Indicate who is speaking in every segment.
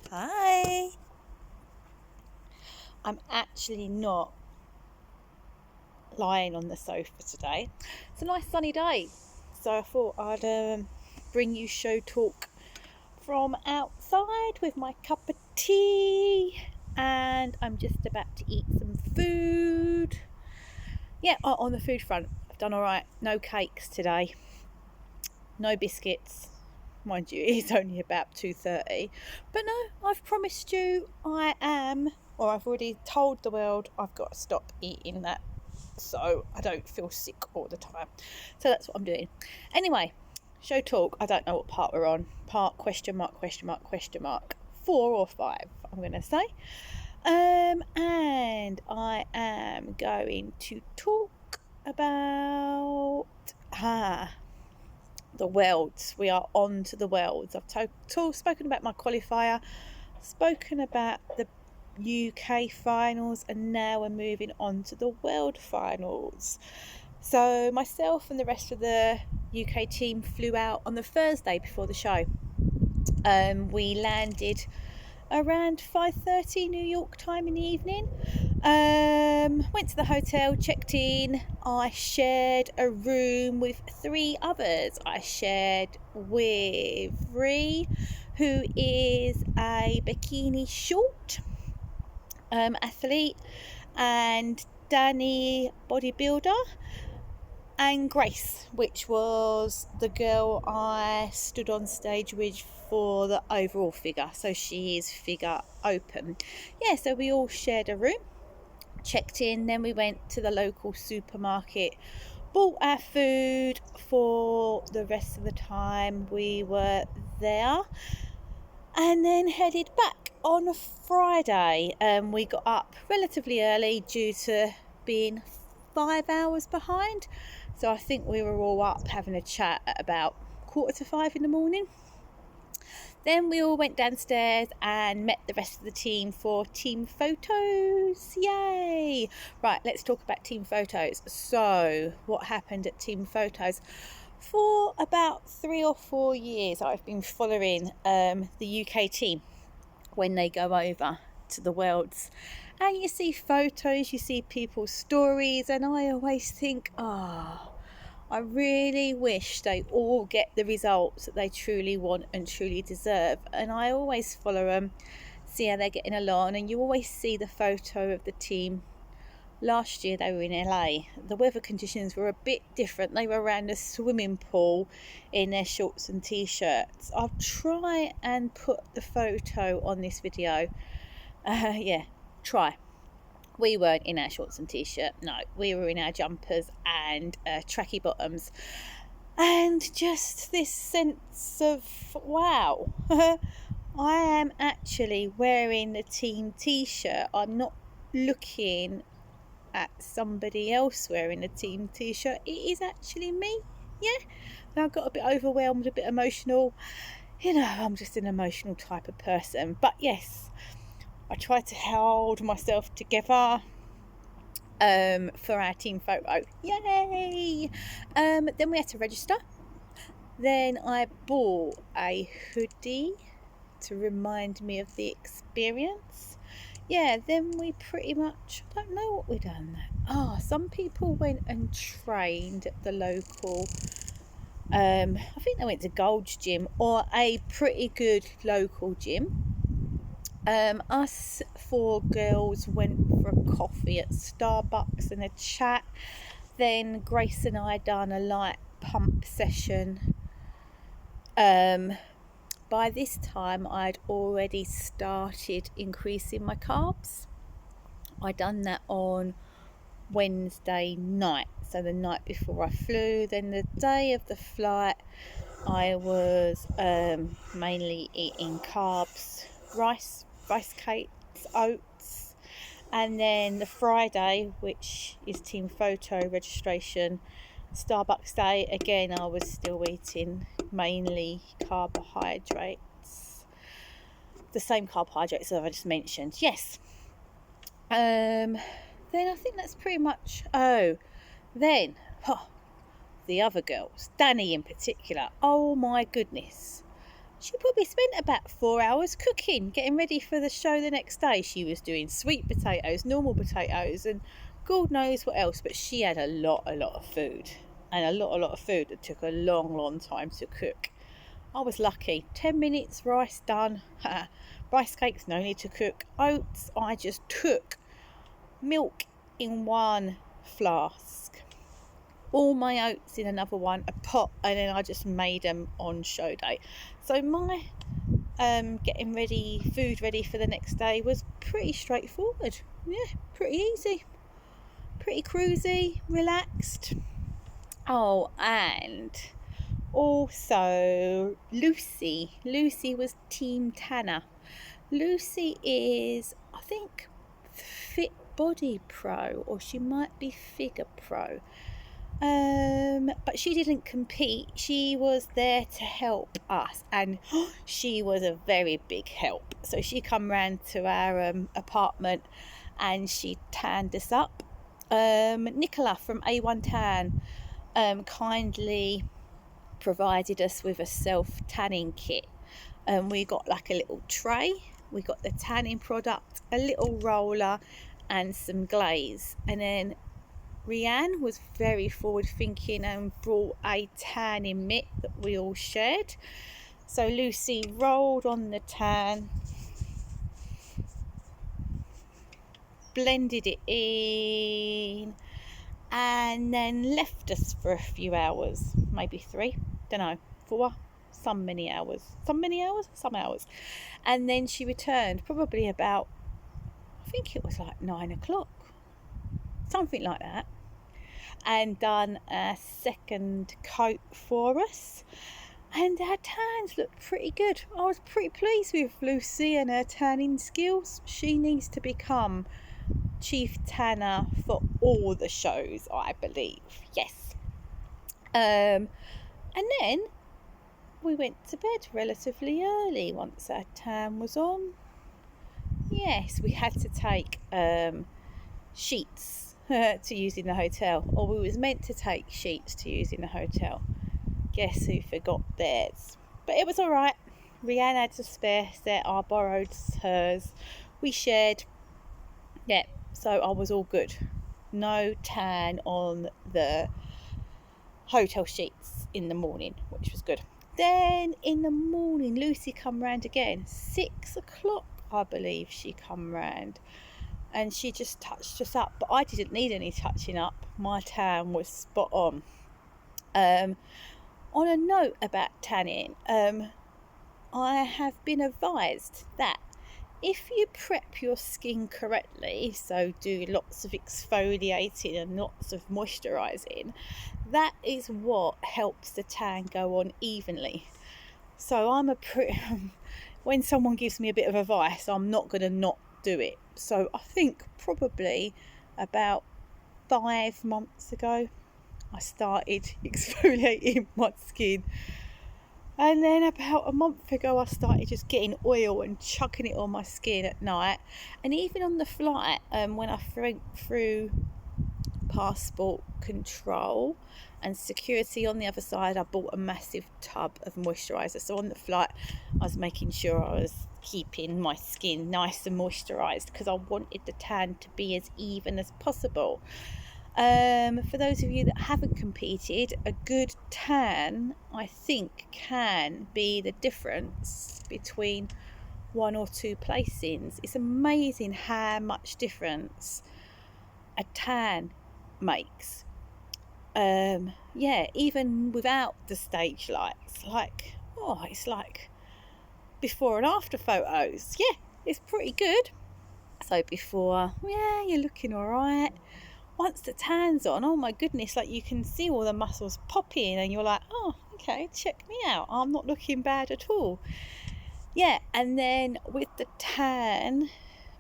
Speaker 1: Hi. I'm actually not lying on the sofa today. It's a nice sunny day, so I thought I'd bring you show talk from outside with my cup of tea, and I'm just about to eat some food. Yeah, on the food front, I've done all right. No cakes today, no biscuits. Mind you, it's only about 2:30, but no, I've promised you I've already told the world I've got to stop eating that so I don't feel sick all the time. So that's what I'm doing. Anyway, show talk. I don't know what part we're on. Part question mark, 4 or 5, I'm going to say. And I am going to talk about the Worlds. We are on to the Worlds. I've spoken about my qualifier, spoken about the UK finals, and now we're moving on to the World finals. So myself and the rest of the UK team flew out on the Thursday before the show. We landed around 5:30 New York time in the evening. Went to the hotel, checked in. I shared a room with 3 others. I shared with Ree, who is a bikini short athlete, and Danny, bodybuilder, and Grace, which was the girl I stood on stage with for the overall figure. So she is figure open. Yeah, so we all shared a room, checked in, then we went to the local supermarket, bought our food for the rest of the time we were there, and then headed back on Friday. We got up relatively early due to being 5 hours behind, so I think we were all up having a chat at about 4:45 in the morning. Then we all went downstairs and met the rest of the team for team photos. Yay! Right, let's talk about team photos. So, what happened at team photos? For about 3 or 4 years, I've been following the UK team when they go over to the Worlds. And you see photos, you see people's stories, and I always think, I really wish they all get the results that they truly want and truly deserve. And I always follow them, see how they're getting along, and you always see the photo of the team. Last year they were in LA. The weather conditions were a bit different. They were around a swimming pool in their shorts and t-shirts. I'll try and put the photo on this video. Try. We weren't in our shorts and t-shirt. No, we were in our jumpers and tracky bottoms. And just this sense of, wow, I am actually wearing the team t-shirt. I'm not looking at somebody else wearing a team t-shirt. It is actually me. Yeah, and I got a bit overwhelmed, a bit emotional. I'm just an emotional type of person. But yes, I tried to hold myself together for our team photo. Yay! Then we had to register. Then I bought a hoodie to remind me of the experience. Yeah, then we pretty much, I don't know what we done. Some people went and trained at the local, I think they went to Gold's Gym, or a pretty good local gym. Us 4 girls went for a coffee at Starbucks and a chat. Then Grace and I done a light pump session. By this time I'd already started increasing my carbs. I done that on Wednesday night, so the night before I flew. Then the day of the flight I was mainly eating carbs, rice cakes, oats. And then the Friday, which is team photo registration, Starbucks day, again I was still eating mainly carbohydrates, the same carbohydrates that I just mentioned. Yes. Then I think that's pretty much. The other girls, Danny in particular. Oh my goodness, She probably spent about 4 hours cooking, getting ready for the show the next day. She was doing sweet potatoes, normal potatoes, and God knows what else. But she had a lot of food, and a lot of food that took a long time to cook. I was lucky. 10 minutes, rice done. Rice cakes, no need to cook. Oats, I just took milk in one flask, all my oats in another one, a pot, and then I just made them on show day. So my getting food ready for the next day was pretty straightforward. Yeah, pretty easy, pretty cruisy, relaxed. Oh, and also Lucy was Team Tanner. Lucy is, I think, Fit Body Pro, or she might be Figure Pro. But she didn't compete. She was there to help us, and she was a very big help. So she come round to our apartment and she tanned us up. Nicola from A1 Tan kindly provided us with a self-tanning kit. We got like a little tray, we got the tanning product, a little roller and some glaze, and then Rianne was very forward thinking and brought a tanning mitt that we all shared. So Lucy rolled on the tan, blended it in, and then left us for a few hours, maybe 3, don't know, 4, some hours, and then she returned probably about, I think it was like 9 o'clock, something like that, and done a second coat for us, and our tans looked pretty good. I was pretty pleased with Lucy and her tanning skills. She needs to become chief tanner for all the shows, I believe. Yes. And then we went to bed relatively early once our tan was on. Yes, we had to take sheets to use in the hotel, or we was meant to take sheets to use in the hotel. Guess who forgot theirs? But it was all right. Rianne had a spare set. I borrowed hers. We shared. Yeah, so I was all good. No tan on the hotel sheets in the morning, which was good. Then in the morning, Lucy come round again. 6 o'clock, I believe she come round, and she just touched us up. But I didn't need any touching up. My tan was spot on. On a note about tanning, I have been advised that if you prep your skin correctly, so do lots of exfoliating and lots of moisturising, that is what helps the tan go on evenly. So when someone gives me a bit of advice, I'm not going to not do it. So I think probably about 5 months ago, I started exfoliating my skin. And then about a month ago, I started just getting oil and chucking it on my skin at night. And even on the flight, when I went through passport control and security on the other side, I bought a massive tub of moisturiser. So on the flight, I was making sure I was keeping my skin nice and moisturised, because I wanted the tan to be as even as possible. For those of you that haven't competed, a good tan, I think, can be the difference between 1 or 2 placings. It's amazing how much difference a tan makes. Even without the stage lights, it's like before and after photos. Yeah, it's pretty good. So before, you're looking all right. Once the tan's on, oh my goodness, like you can see all the muscles popping, and you're like, oh, okay, check me out, I'm not looking bad at all. Yeah, and then with the tan,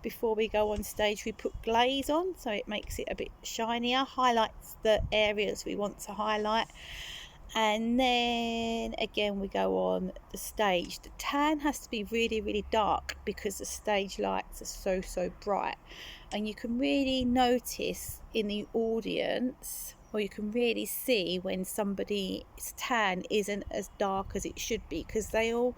Speaker 1: before we go on stage, we put glaze on, so it makes it a bit shinier, highlights the areas we want to highlight. And then again, we go on the stage. The tan has to be really, really dark, because the stage lights are so bright, and you can really notice in the audience, or you can really see when somebody's tan isn't as dark as it should be, because they all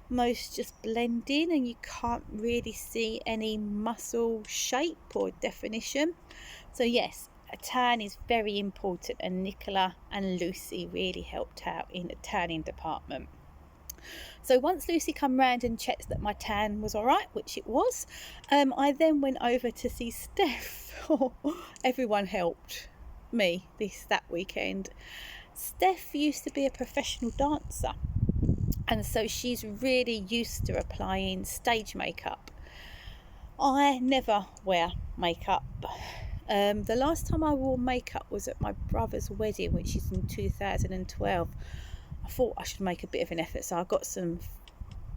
Speaker 1: most just blend in and you can't really see any muscle shape or definition. So yes, a tan is very important, and Nicola and Lucy really helped out in the tanning department. So once Lucy come round and checked that my tan was all right, which it was, I then went over to see Steph. Everyone helped me that weekend. Steph used to be a professional dancer, and so she's really used to applying stage makeup. I never wear makeup. The last time I wore makeup was at my brother's wedding, which is in 2012. I thought I should make a bit of an effort, so I got some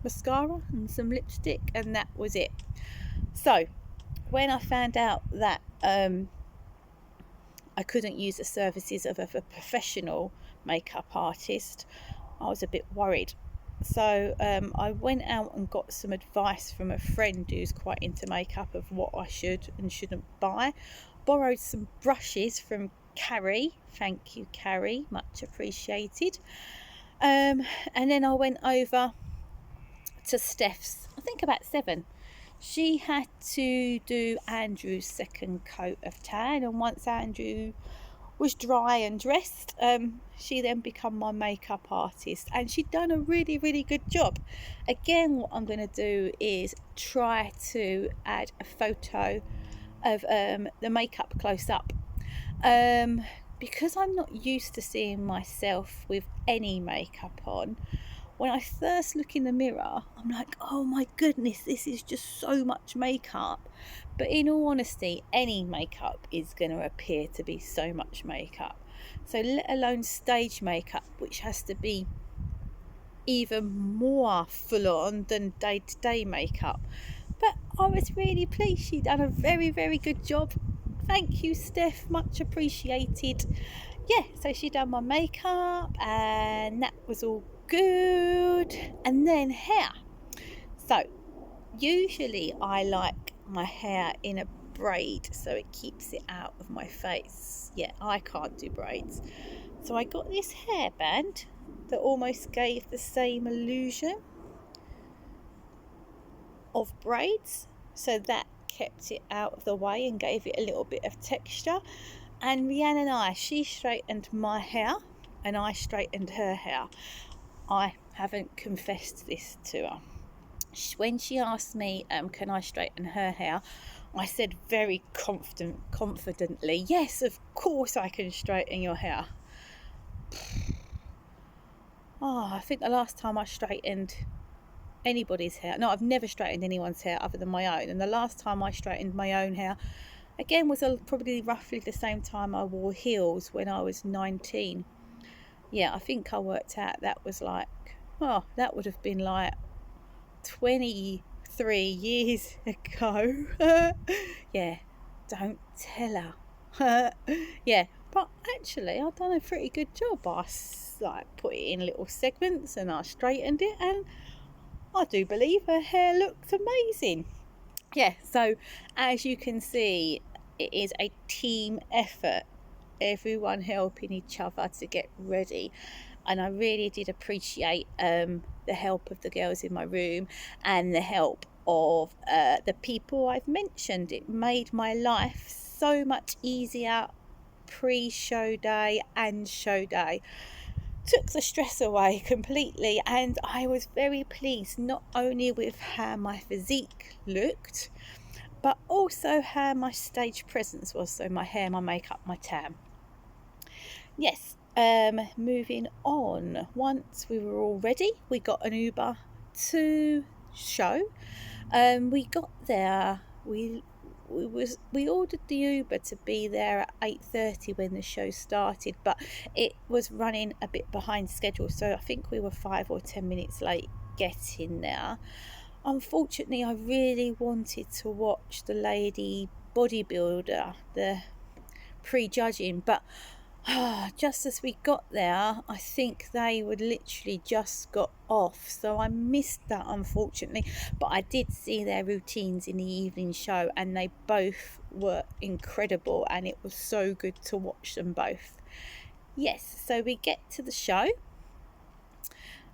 Speaker 1: mascara and some lipstick, and that was it. So when I found out that I couldn't use the services of a professional makeup artist, I was a bit worried. So I went out and got some advice from a friend who's quite into makeup of what I should and shouldn't buy. Borrowed some brushes from Carrie. Thank you, Carrie, much appreciated. And then I went over to Steph's, I think about 7. She had to do Andrew's second coat of tan, and once Andrew was dry and dressed, she then become my makeup artist, and she'd done a really, really good job. Again, what I'm going to do is try to add a photo of the makeup close up, because I'm not used to seeing myself with any makeup on. When I first look in the mirror, I'm like, oh my goodness, this is just so much makeup. But in all honesty, any makeup is going to appear to be so much makeup. So let alone stage makeup, which has to be even more full on than day-to-day makeup. But I was really pleased. She done a very, very good job. Thank you, Steph, much appreciated. Yeah, so she done my makeup and that was all good. And then hair. So usually I like my hair in a braid so it keeps it out of my face. Yeah, I can't do braids. So I got this hairband that almost gave the same illusion of braids, so that kept it out of the way and gave it a little bit of texture. And Rhiannon she straightened my hair and I straightened her hair. I haven't confessed this to her. When she asked me, can I straighten her hair, I said very confidently, yes, of course I can straighten your hair. I think the last time I straightened anybody's hair, no, I've never straightened anyone's hair other than my own, and the last time I straightened my own hair again was probably roughly the same time I wore heels, when I was 19. Yeah, I think I worked out that was like, that would have been like 23 years ago. Yeah, don't tell her. Yeah, but actually I've done a pretty good job. I put it in little segments and I straightened it, and I do believe her hair looked amazing. Yeah, so as you can see, it is a team effort, everyone helping each other to get ready. And I really did appreciate the help of the girls in my room and the help of the people I've mentioned. It made my life so much easier pre-show day and show day. Took the stress away completely, and I was very pleased not only with how my physique looked, but also how my stage presence was. So my hair, my makeup, my tan. Yes, moving on. Once we were all ready, we got an Uber to show. We got there. We ordered the Uber to be there at 8:30 when the show started, but it was running a bit behind schedule, so I think we were 5 or 10 minutes late getting there. Unfortunately, I really wanted to watch the lady bodybuilder, the pre-judging, but just as we got there, I think they would literally just got off, so I missed that, unfortunately. But I did see their routines in the evening show, and they both were incredible, and it was so good to watch them both. Yes, so we get to the show.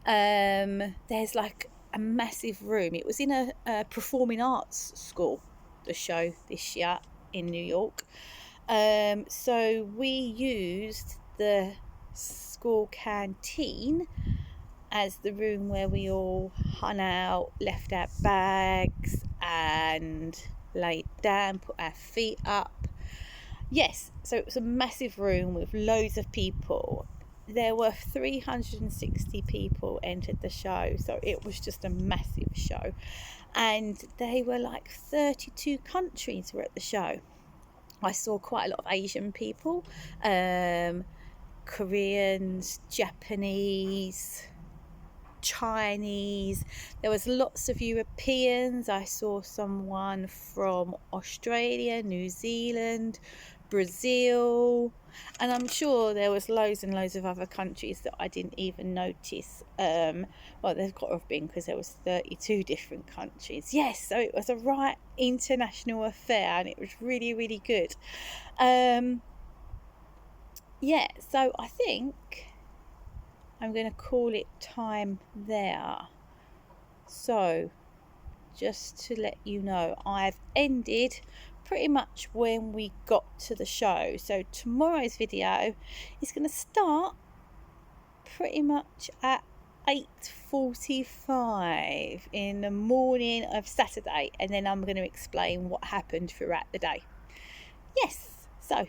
Speaker 1: There's like a massive room. It was in a performing arts school, the show this year in New York. So we used the school canteen as the room where we all hung out, left our bags and laid down, put our feet up. Yes, so it was a massive room with loads of people. There were 360 people entered the show, so it was just a massive show. And they were like 32 countries were at the show. I saw quite a lot of Asian people, Koreans, Japanese, Chinese. There was lots of Europeans. I saw someone from Australia, New Zealand, Brazil, and I'm sure there was loads and loads of other countries that I didn't even notice. Well, there's got to have been, because there was 32 different countries. Yes, so it was a right international affair, and it was really, really good. Yeah, so I think I'm going to call it time there. So just to let you know, I've ended pretty much when we got to the show. So tomorrow's video is going to start pretty much at 8:45 in the morning of Saturday, and then I'm going to explain what happened throughout the day. Yes, so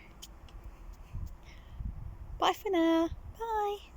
Speaker 1: bye for now. Bye.